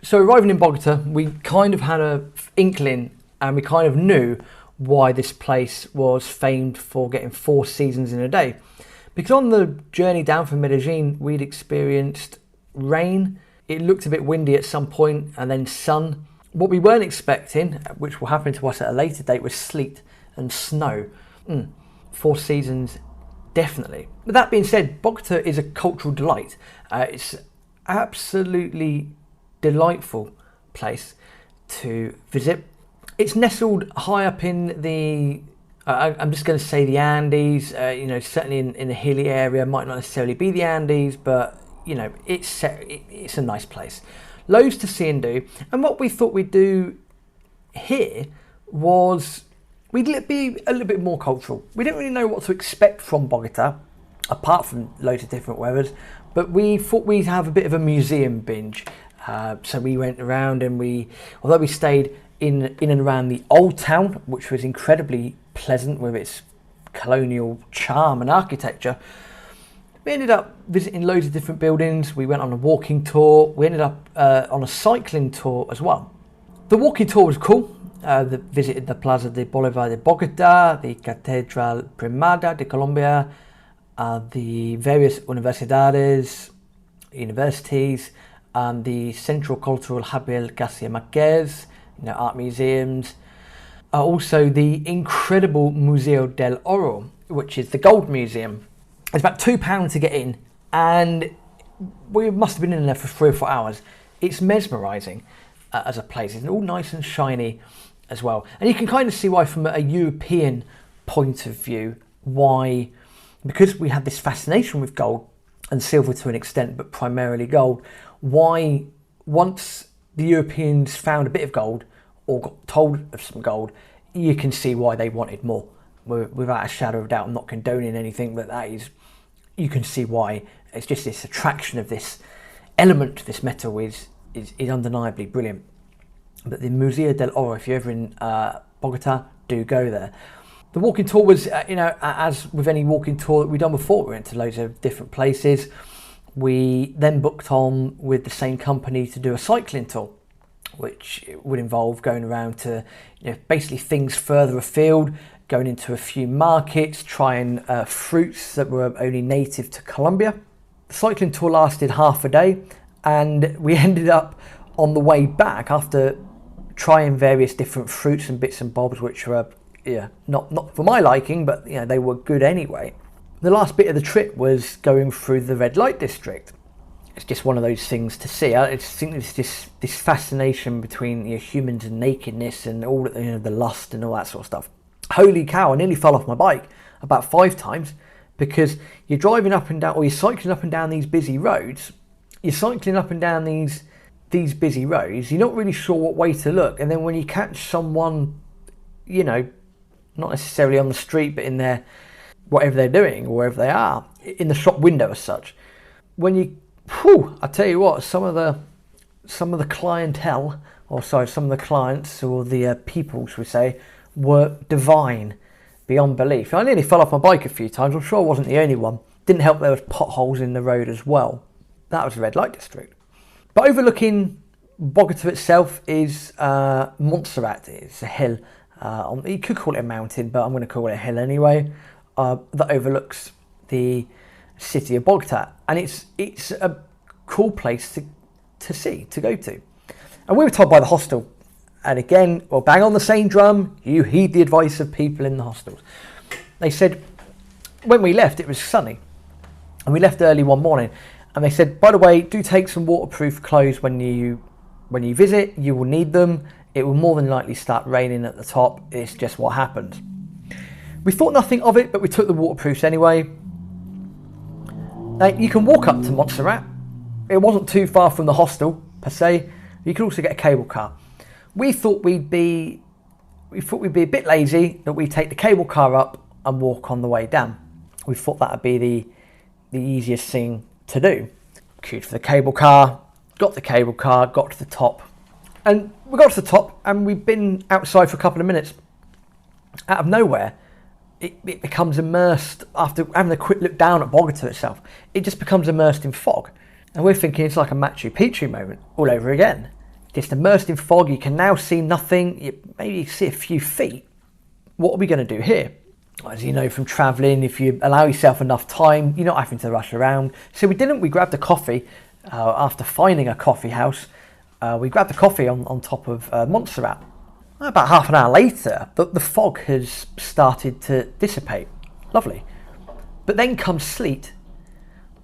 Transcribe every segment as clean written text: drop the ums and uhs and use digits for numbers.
So arriving in Bogota, we kind of had a inkling and we kind of knew why this place was famed for getting 4 seasons in a day. Because on the journey down from Medellin, we'd experienced rain. It looked a bit windy at some point and then sun. What we weren't expecting, which will happen to us at a later date, was sleet and snow. 4 seasons, definitely. But that being said, Bogota is a cultural delight. It's absolutely delightful place to visit. It's nestled high up in the, I'm just going to say the Andes, certainly in a hilly area, might not necessarily be the Andes, but it's a nice place. Loads to see and do. And what we thought we'd do here was we'd be a little bit more cultural. We didn't really know what to expect from Bogota, apart from loads of different weathers, but we thought we'd have a bit of a museum binge. So we went around and although we stayed in and around the old town, which was incredibly pleasant with its colonial charm and architecture, we ended up visiting loads of different buildings. We went on a walking tour. We ended up on a cycling tour as well. The walking tour was cool. Visited the Plaza de Bolívar de Bogota, the Catedral Primada de Colombia, the various universities, the Centro Cultural Javier Garcia Marquez, art museums. Also the incredible Museo del Oro, which is the gold museum. It's about £2 to get in, and we must have been in there for 3 or 4 hours. It's mesmerising as a place. It's all nice and shiny as well. And you can kind of see why, from a European point of view, because we had this fascination with gold and silver to an extent, but primarily gold, why once the Europeans found a bit of gold or got told of some gold, you can see why they wanted more. Without a shadow of doubt, I'm not condoning anything, but you can see why. It's just this attraction of this element, this metal is undeniably brilliant. But the Museo del Oro, if you're ever in Bogota, do go there. The walking tour was, as with any walking tour that we've done before, we went to loads of different places. We then booked on with the same company to do a cycling tour, which would involve going around to basically things further afield, going into a few markets, trying fruits that were only native to Colombia. The cycling tour lasted half a day, and we ended up on the way back after trying various different fruits and bits and bobs, which were not for my liking, but they were good anyway. The last bit of the trip was going through the red light district. It's just one of those things to see. I just think there's this fascination between humans and nakedness and all the lust and all that sort of stuff. Holy cow, I nearly fell off my bike about 5 times, because you're driving up and down, or you're cycling up and down these busy roads. You're cycling up and down these busy roads. You're not really sure what way to look. And then when you catch someone, not necessarily on the street, but in their, whatever they're doing or wherever they are, in the shop window as such, I tell you what, some of the clientele, some of the clients, or the people, should we say, were divine beyond belief. I nearly fell off my bike a few times. I'm sure I wasn't the only one. Didn't help there was potholes in the road as well. That was the red light district. But overlooking Bogota itself is Montserrat. It's a hill. You could call it a mountain, but I'm going to call it a hill anyway, that overlooks the city of Bogota. And it's a cool place to go to. And we were told by the hostel, and again, we'll bang on the same drum, you heed the advice of people in the hostels. They said, when we left, it was sunny, and we left early one morning, and they said, by the way, do take some waterproof clothes when you visit. You will need them. It will more than likely start raining at the top. It's just what happens. We thought nothing of it, but we took the waterproofs anyway. Now, you can walk up to Montserrat. It wasn't too far from the hostel, per se. You could also get a cable car. We thought we'd be a bit lazy, that we'd take the cable car up and walk on the way down. We thought that would be the easiest thing to do. Queued for the cable car, got the cable car, got to the top. And we got to the top, and we've been outside for a couple of minutes. Out of nowhere, it becomes immersed, after having a quick look down at Bogota itself, it just becomes immersed in fog. And we're thinking it's like a Machu Picchu moment all over again. just immersed in fog. You can now see nothing. Maybe you see a few feet. What are we going to do here? As you know from travelling, if you allow yourself enough time, you're not having to rush around. So we didn't. We grabbed a coffee after finding a coffee house. We grabbed a coffee on top of Montserrat. About half an hour later, the fog has started to dissipate. Lovely. But then comes sleet.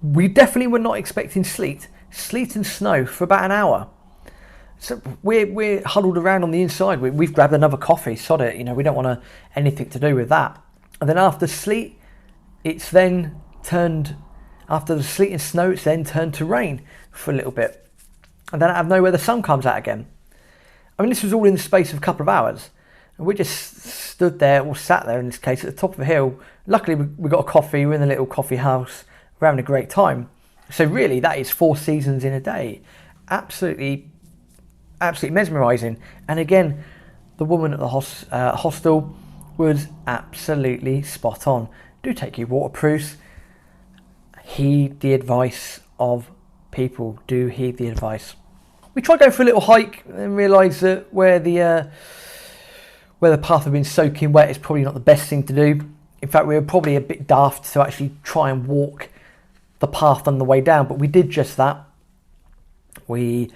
We definitely were not expecting sleet and snow for about an hour. So we're huddled around on the inside. We've grabbed another coffee, sod it. We don't want anything to do with that. And then after sleet, it's then turned, after the sleet and snow, it's then turned to rain for a little bit. And then out of nowhere, the sun comes out again. I mean, this was all in the space of a couple of hours. And we just stood there, or sat there in this case, at the top of a hill. Luckily, we got a coffee. We're in the little coffee house. We're having a great time. So really, that is 4 seasons in a day. Absolutely mesmerising. And again, the woman at the hostel was absolutely spot on. Do take your waterproofs. Heed the advice of people. Do heed the advice. We tried going for a little hike and realised that where the path had been soaking wet is probably not the best thing to do. In fact, we were probably a bit daft to actually try and walk the path on the way down, but we did just that. We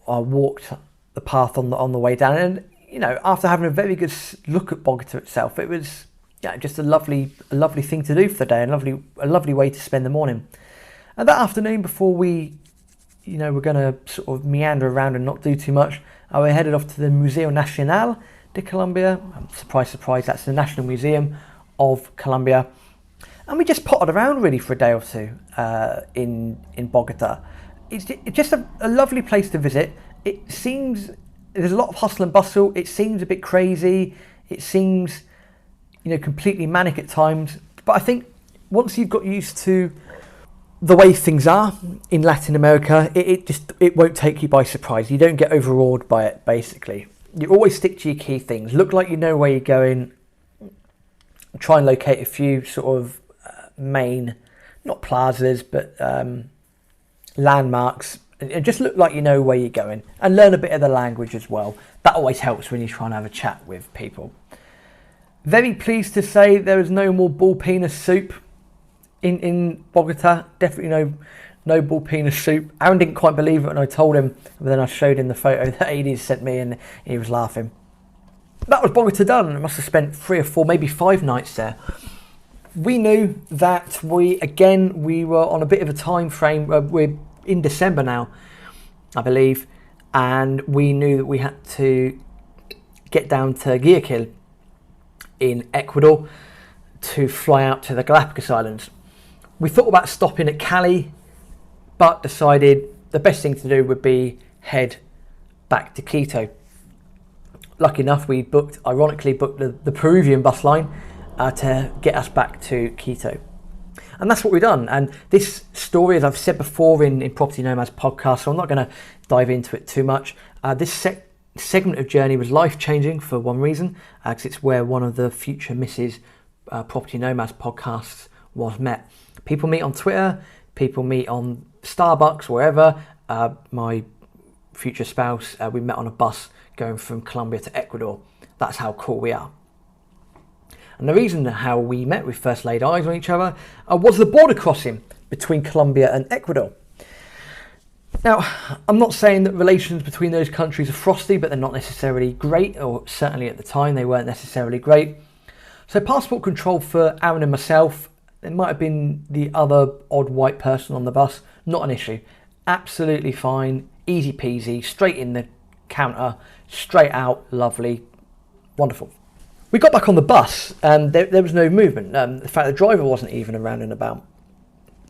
walked the path on the way down, and after having a very good look at Bogota itself, it was just a lovely thing to do for the day, a lovely way to spend the morning. And that afternoon, before we we're going to sort of meander around and not do too much, we headed off to the Museo Nacional de Colombia. Surprise, surprise, that's the National Museum of Colombia. And we just potted around really for a day or two in Bogota. It's just a lovely place to visit. It seems there's a lot of hustle and bustle. It seems a bit crazy. It seems completely manic at times. But I think once you've got used to the way things are in Latin America, it won't take you by surprise. You don't get overawed by it, basically. You always stick to your key things. Look like you know where you're going. Try and locate a few sort of main, not plazas, but landmarks. And just look like you know where you're going. And learn a bit of the language as well. That always helps when you try and have a chat with people. Very pleased to say there is no more bull penis soup in Bogota. Definitely no bull penis soup. Aaron didn't quite believe it when I told him, but then I showed him the photo that Aides sent me and he was laughing. That was Bogota done. I must have spent 3 or 4, maybe 5 nights there. We knew that we were on a bit of a time frame. We're in December now, I believe, and we knew that we had to get down to Guayaquil in Ecuador to fly out to the Galapagos Islands. We thought about stopping at Cali, but decided the best thing to do would be head back to Quito. Lucky enough, we ironically booked the Peruvian bus line to get us back to Quito. And that's what we've done. And this story, as I've said before in Property Nomads Podcast, so I'm not going to dive into it too much. This segment of journey was life-changing for one reason, because it's where one of the future Mrs. Property Nomads podcasts was met. People meet on Twitter, people meet on Starbucks, wherever. My future spouse, we met on a bus going from Colombia to Ecuador. That's how cool we are. And the reason how we met, we first laid eyes on each other, was the border crossing between Colombia and Ecuador. Now, I'm not saying that relations between those countries are frosty, but they're not necessarily great, or certainly at the time they weren't necessarily great. So passport control for Aaron and myself, there might have been the other odd white person on the bus, not an issue. Absolutely fine, easy peasy, straight in the counter, straight out, lovely, wonderful. We got back on the bus and there was no movement. In fact, the driver wasn't even around and about.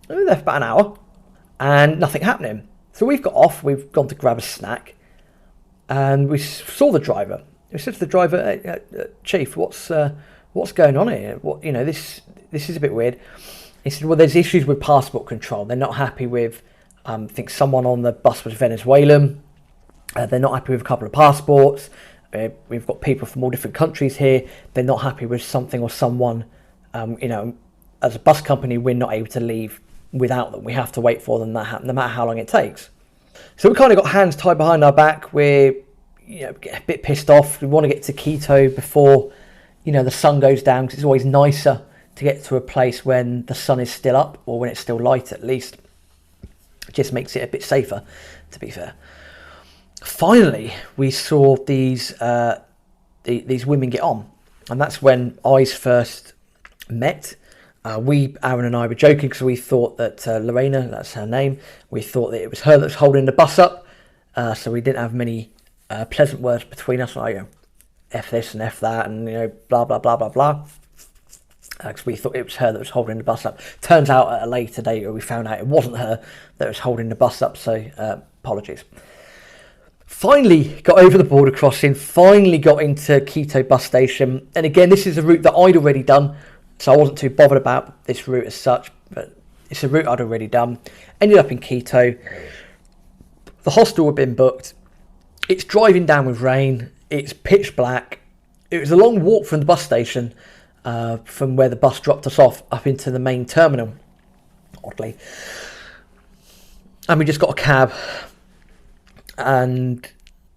We were there for about an hour and nothing happening. So we've got off, we've gone to grab a snack and we saw the driver. We said to the driver, hey, Chief, what's going on here? This is a bit weird. He said, well, there's issues with passport control. They're not happy with, I think someone on the bus was Venezuelan. They're not happy with a couple of passports. We've got people from all different countries here. They're not happy with something or someone. As a bus company, we're not able to leave without them. We have to wait for them, no matter how long it takes. So we kind of got hands tied behind our back. We're a bit pissed off. We want to get to Quito before the sun goes down, because it's always nicer to get to a place when the sun is still up, or when it's still light at least. It just makes it a bit safer, to be fair. Finally, we saw these women get on, and that's when eyes first met. Aaron and I were joking, because we thought that Lorena, that's her name, we thought that it was her that was holding the bus up, so we didn't have many pleasant words between us, like, F this and F that, and blah blah blah blah blah, because we thought it was her that was holding the bus up. Turns out at a later date we found out it wasn't her that was holding the bus up, so apologies. Finally got over the border crossing, finally got into Quito bus station, and again, this is a route that I'd already done, so I wasn't too bothered about this route as such, but it's a route I'd already done. Ended up in Quito. The hostel had been booked. It's driving down with rain. It's pitch black. It was a long walk from the bus station, from where the bus dropped us off, up into the main terminal, oddly. And we just got a cab and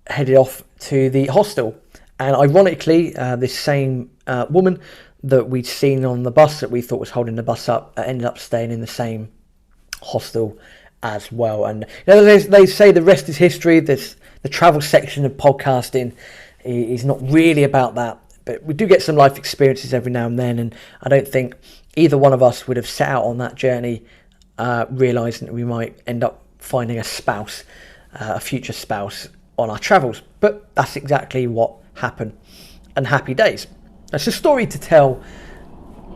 headed off to the hostel. And ironically, this same woman that we'd seen on the bus that we thought was holding the bus up ended up staying in the same hostel as well. And they say the rest is history. The travel section of podcasting is not really about that, but we do get some life experiences every now and then, and I don't think either one of us would have set out on that journey realising that we might end up finding a spouse, a future spouse, on our travels. But that's exactly what happened, and happy days. It's a story to tell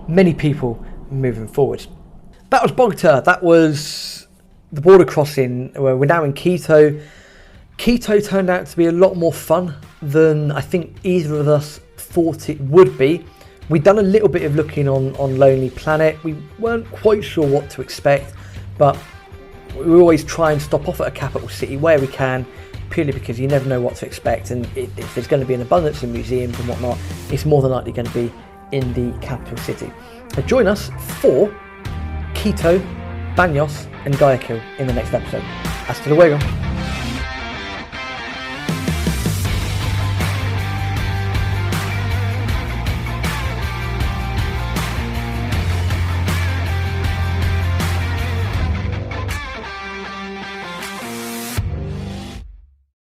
many people moving forward. That was Bogota. That was the border crossing. We're now in Quito. Quito turned out to be a lot more fun than I think either of us thought it would be. We'd done a little bit of looking on Lonely Planet. We weren't quite sure what to expect, but we always try and stop off at a capital city where we can, purely because you never know what to expect, and if there's going to be an abundance in museums and whatnot, it's more than likely going to be in the capital city. So join us for Quito, Baños and Guayaquil in the next episode. Hasta luego.